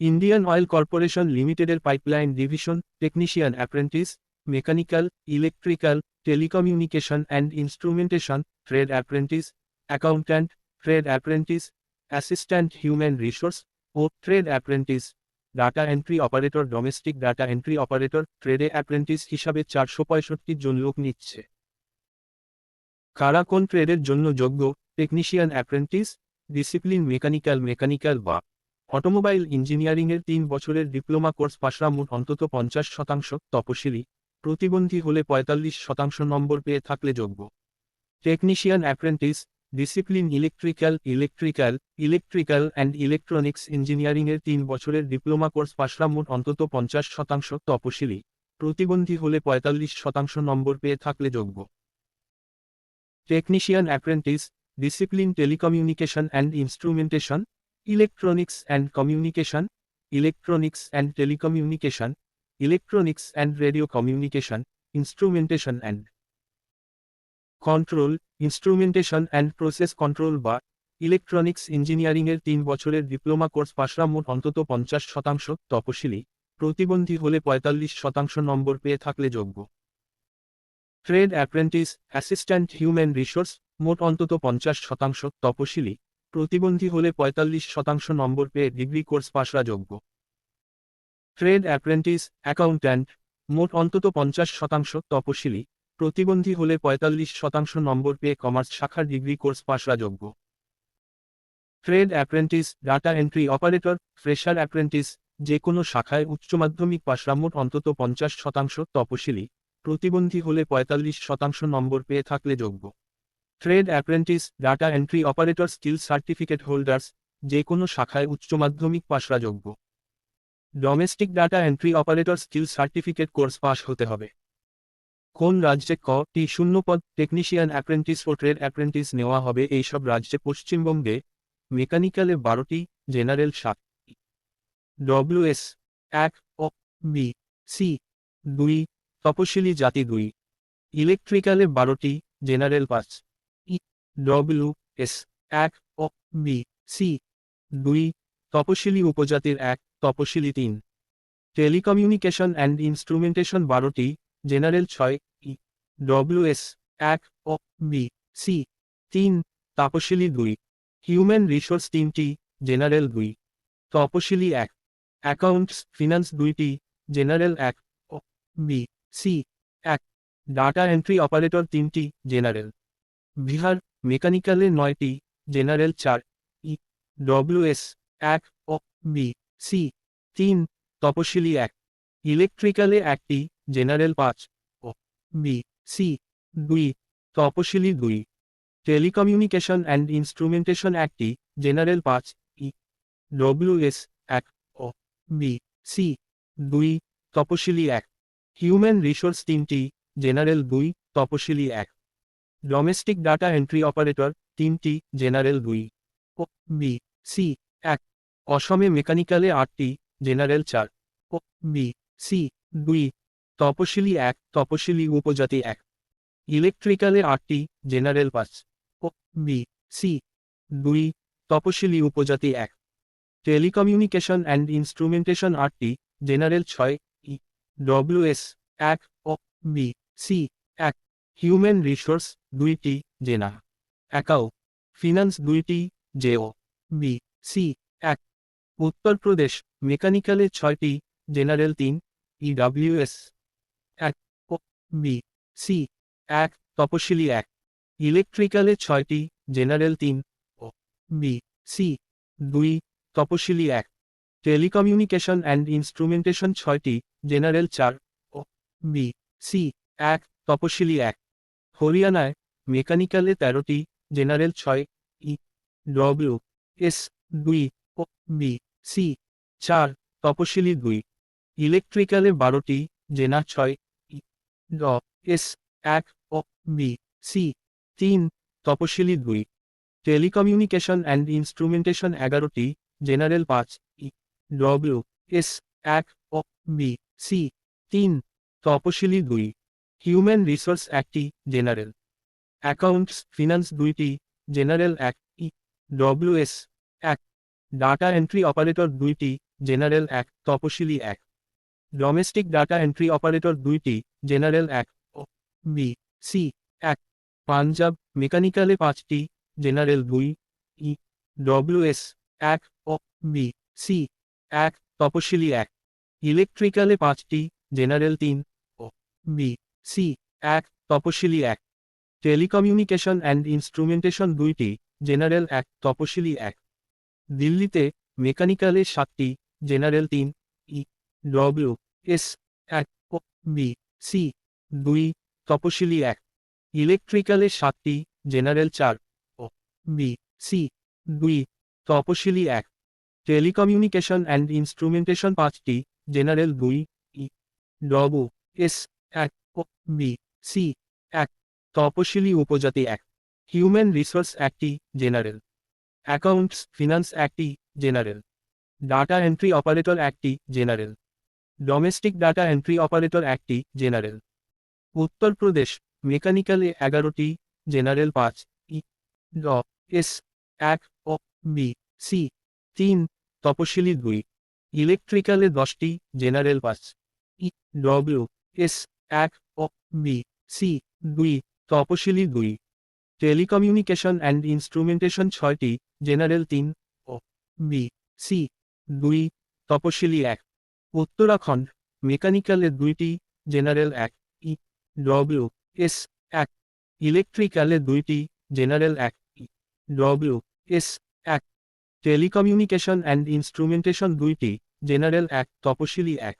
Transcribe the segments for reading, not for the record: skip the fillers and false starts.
Indian oil corporation লিমিটেডের pipeline division, technician apprentice, mechanical, electrical, telecommunication and instrumentation, trade apprentice, accountant, trade apprentice, assistant human resource ও trade apprentice, data entry operator, domestic data entry operator, ট্রেডে apprentice হিসাবে 465 জন লোক নিচ্ছে। কারা কোন ট্রেডের জন্য যোগ্য? টেকনিশিয়ান অ্যাপ্রেন্টিস, ডিসিপ্লিন মেকানিক্যাল বা অটোমোবাইল ইঞ্জিনিয়ারিংয়ের 3 বছরের ডিপ্লোমা কোর্স পাশরা মোট অন্তত 50%, তপশিলি, প্রতিবন্ধী হলে 45% নম্বর পেয়ে থাকলে যোগ্য। Technician apprentice, discipline electrical and electronics ইঞ্জিনিয়ারিংয়ের 3 বছরের ডিপ্লোমা কোর্স পাশরা মোট অন্তত 50%, তপশিলি, প্রতিবন্ধী হলে 45% নম্বর পেয়ে থাকলে যোগ্য। Technician apprentice, discipline telecommunication and instrumentation, electronics and communication, electronics and telecommunication, electronics and radio communication, instrumentation and control, instrumentation and process control বা ইলেকট্রনিক্স ইঞ্জিনিয়ারিংয়ের 3 বছরের ডিপ্লোমা কোর্স পাশরা মোট অন্তত 50%, তপশিলি, প্রতিবন্ধী হলে 45% নম্বর পেয়ে থাকলে যোগ্য। Trade apprentice, assistant human resource, মোট অন্তত 50%, তপশিলি, প্রতিবন্ধী হলে 45% নম্বর পেয়ে ডিগ্রি কোর্স পাশরা যোগ্য। ট্রেড অ্যাপ্রেন্টিস, অ্যাকাউন্ট্যান্ট, মোট অন্তত 50%, তপশিলি, প্রতিবন্ধী হলে 45% নম্বর পেয়ে কমার্স শাখার ডিগ্রি কোর্স পাশরা যোগ্য। Trade apprentice, data entry operator, fresher apprentice, যে কোনো শাখায় উচ্চ মাধ্যমিক পাশরা মোট অন্তত 50%, তপশিলি, প্রতিবন্ধী হলে 45% নম্বর পেয়ে থাকলে যোগ্য। Trade apprentice, data entry operator skill certificate holders, যে কোনো শাখায় উচ্চ মাধ্যমিক পাশরা যোগ্য। Domestic data entry operator skill certificate course পাশ হতে হবে। কোন রাজ্যে টি 0 পদ টেকনিশিয়ান অ্যাপ্রেন্টিস ও ট্রেড অ্যাপ্রেন্টিস নেওয়া হবে? এইসব রাজ্যে পশ্চিমবঙ্গে মেকানিক্যালে 12টি, general 7টি, W S 1 O B C 2, তপশিলি জাতি 2, ইলেকট্রিক্যালে 12টি, জেনারেল 5, ই ডব্লিউএস 1 ও বি সি 2, তপশিলি উপজাতির 1, তপশিলি 3, টেলিকমিউনিকেশন অ্যান্ড ইনস্ট্রুমেন্টেশন 12টি, general 6, E WS 1 O B C 3, তপশিলি 2, হিউম্যান রিসোর্স 3টি, জেনারেল 2, তপশিলি 1, অ্যাকাউন্টস ফিনান্স 2টি, general 1 O B C 1, data entry operator 3টি, general. Bihar মেকানিক্যালে 9টি, general 4, E WS 1 O B C 3, তপশিলি 1, ইলেকট্রিক্যালে 1টি, জেনারেল 5 ও বি সি 2, তপশিলি 2, টেলিকমিউনিকেশন অ্যান্ড ইনস্ট্রুমেন্টেশন 1টি, জেনারেল 5, ই ডব্লিউএস 1 ও বি সি 2, তপশিলি 1, হিউম্যান রিসোর্স 3টি, জেনারেল 2, তপশিলি 1, ডোমেস্টিক ডাটা এন্ট্রি অপারেটর 3টি, জেনারেল 2 ও বি সি 1, অসমে মেকানিক্যালে 8টি, জেনারেল 4 ও বি সি 2, তপশিলি 1, তপশিলি উপজাতি 1, ইলেকট্রিক্যালে 8টি, জেনারেল 5 ও বি সি 2, তপশিলি উপজাতি 1, টেলিকমিউনিকেশন অ্যান্ড ইনস্ট্রুমেন্টেশন 8টি, general 6, E WS 1 O B C 1, human resource 2টি, জেনা। অ্যাকাউ ফিনান্স 2টি, জেও বি সি 1, উত্তরপ্রদেশ মেকানিক্যালে 6টি, general 3, EWS 1 O B C 1, তপশিলি 1, ইলেকট্রিক্যালে 6টি, জেনারেল 3 ও বি সি 2, তপশিলি 1, টেলিকমিউনিকেশন অ্যান্ড ইনস্ট্রুমেন্টেশন 6টি, জেনারেল 4 ও বি সি 1, তপশিলি 1, হরিয়ানায় মেকানিক্যালে 13টি, জেনারেল 6, ই ডব্লিউ এস 2 ও বি সি 4, তপশিলি 2, ইলেকট্রিক্যালে 12টি, জেনা 6, ই ড এস 1 ও বি সি 3, তপশিলি 2, টেলিকমিউনিকেশন অ্যান্ড ইনস্ট্রুমেন্টেশন 11টি, general 5, E W S 1 O B C 3, তপশিলি 2, হিউম্যান রিসোর্স 1টি, জেনারেল। অ্যাকাউন্টস ফিনান্স 2টি, general 1, E WS 1, data entry operator 2টি, general 1 তপশিলি 1। Domestic data entry operator 2টি, general 1 O B C 1। Punjab মেকানিক্যালে 5টি, general 2 E WS 1 O B C 1 তপশিলি 1। ইলেকট্রিক্যালে 5টি, জেনারেল 3 ও বি সি 1 তপশিলি 1। টেলিকমিউনিকেশন অ্যান্ড ইনস্ট্রুমেন্টেশন 2টি, জেনারেল 1 তপশিলি 1। দিল্লিতে মেকানিক্যালে 7টি, জেনারেল 3 ই W S 1 O B C 2 তপশিলি 1। ইলেকট্রিক্যালে 7টি, জেনারেল 4 ও বি সি 2 তপশিলি 1। টেলিকমিউনিকেশন অ্যান্ড ইনস্ট্রুমেন্টেশন 5টি, জেনারেল 2 ই W S 1 O B C 1 তপশিলি উপজাতি 1। হিউম্যান রিসোর্স 1টি, জেনারেল। অ্যাকাউন্টস ফিনান্স 1টি, জেনারেল। ডাটা এন্ট্রি অপারেটর 1টি, general. Domestic data entry operator 1টি, general. Uttar Pradesh মেকানিক্যালে 11টি, general 5 ই ড S 1 O B C 3 তপশিলি 2। ইলেকট্রিক্যালে 10টি, general 5 E W S 1 O B C 2 তপশিলি 2। টেলিকমিউনিকেশন অ্যান্ড ইনস্ট্রুমেন্টেশন 6টি, জেনারেল 3 ও বি সি 2 তপশিলি 1। উত্তরাখণ্ড মেকানিক্যালে 2টি, জেনারেল 1 ই ডব্লিউ এস 1। ইলেকট্রিক্যালে 2টি, general 1 E W S 1। Telecommunication and instrumentation 2টি, জেনারেল 1 তপশিলি 1।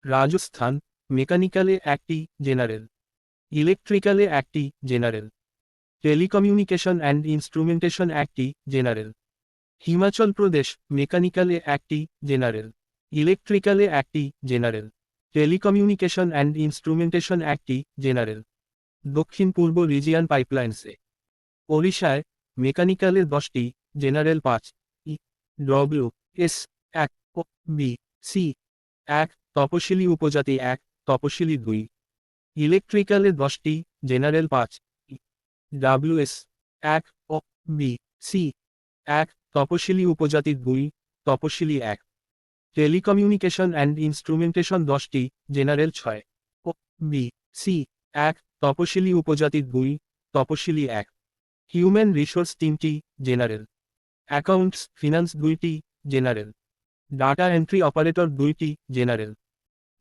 রাজস্থান মেকানিক্যালে 1টি, জেনারেল। ইলেকট্রিক্যালে 1টি, জেনারেল। টেলিকমিউনিকেশন অ্যান্ড ইনস্ট্রুমেন্টেশন 1টি, জেনারেল। হিমাচল প্রদেশ মেকানিক্যালে 1টি, জেনারেল। ইলেকট্রিক্যালে 1টি, জেনারেল। টেলিকমিউনিকেশন অ্যান্ড ইনস্ট্রুমেন্টেশন 1টি, জেনারেল। দক্ষিণ পূর্ব রিজিয়ান পাইপলাইন্সে ওড়িশায় মেকানিক্যালে 10টি, general 5 E W S 1 O B C 1 তপশিলি উপজাতি 1 তপশিলি 2। ইলেকট্রিক্যালে 10টি, জেনারেল 5 ই ডাব্লিউএস 1 ও বি সি 1 তপশিলি উপজাতি 2 তপশিলি 1। টেলিকমিউনিকেশন অ্যান্ড ইনস্ট্রুমেন্টেশন 10টি, জেনারেল 6 ও বি সি 1 তপশিলি উপজাতি 2 তপশিলি 1। হিউম্যান রিসোর্স 3টি, জেনারেল। অ্যাকাউন্টস ফিনান্স 2টি, জেনারেল। ডাটা এন্ট্রি অপারেটর 2টি, general.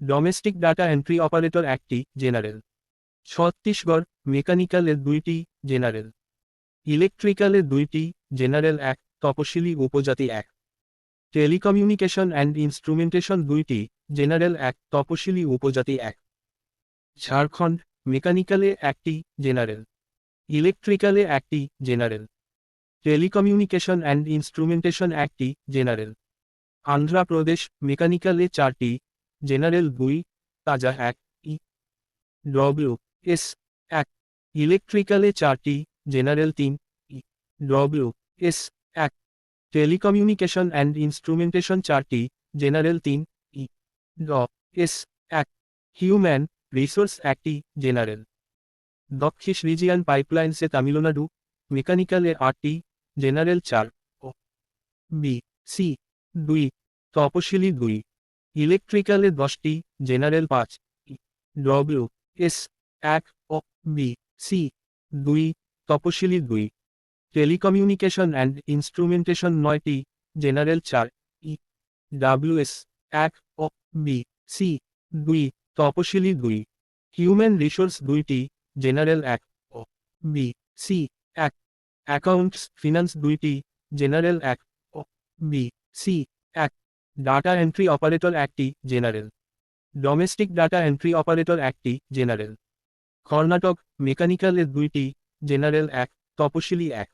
Domestic data entry operator 1টি, জেনারেল। ছত্তিশগড় মেকানিক্যালে 2টি, জেনারেল। ইলেকট্রিক্যালে 2টি, জেনারেল 1 তপশিলি উপজাতি 1। টেলিকমিউনিকেশন অ্যান্ড ইনস্ট্রুমেন্টেশন 2টি, জেনারেল 1 তপশিলি উপজাতি 1। ঝাড়খণ্ড মেকানিক্যালে 1টি, জেনারেল। ইলেকট্রিক্যালে 1টি, জেনারেল। টেলিকমিউনিকেশন অ্যান্ড ইনস্ট্রুমেন্টেশন 1টি, জেনারেল। আন্ধ্রা প্রদেশ মেকানিক্যালে 4টি, জেনারেল 2 তাজা 1 ই ডব্লিউ এস 1। ইলেকট্রিক্যালে 4টি, general 3 E W S 1। Telecommunication and instrumentation 4টি, জেনারেল 3 ই ড এস 1। হিউম্যান রিসোর্স 1টি, জেনারেল। দক্ষিণ রিজিয়ান পাইপলাইন্সে তামিলনাড়ু মেকানিক্যালে 8টি, জেনারেল 4 ও বি সি 2 তপশিলি 2। ইলেকট্রিক্যালে 10টি, general 5 E W S 1 O B C 2 তপশিলি 2। টেলিকমিউনিকেশন অ্যান্ড ইনস্ট্রুমেন্টেশন 9টি, general 4 E WS 1 O B C 2 তপশিলি 2। হিউম্যান রিসোর্স 2টি, general 1 O B C 1। Accounts finance 2টি, general 1 O B C 1। Data entry operator 1টি, general. Domestic data entry operator 1টি, general. Karnataka মেকানিক্যালে 2টি, general 1 তপশিলি 1।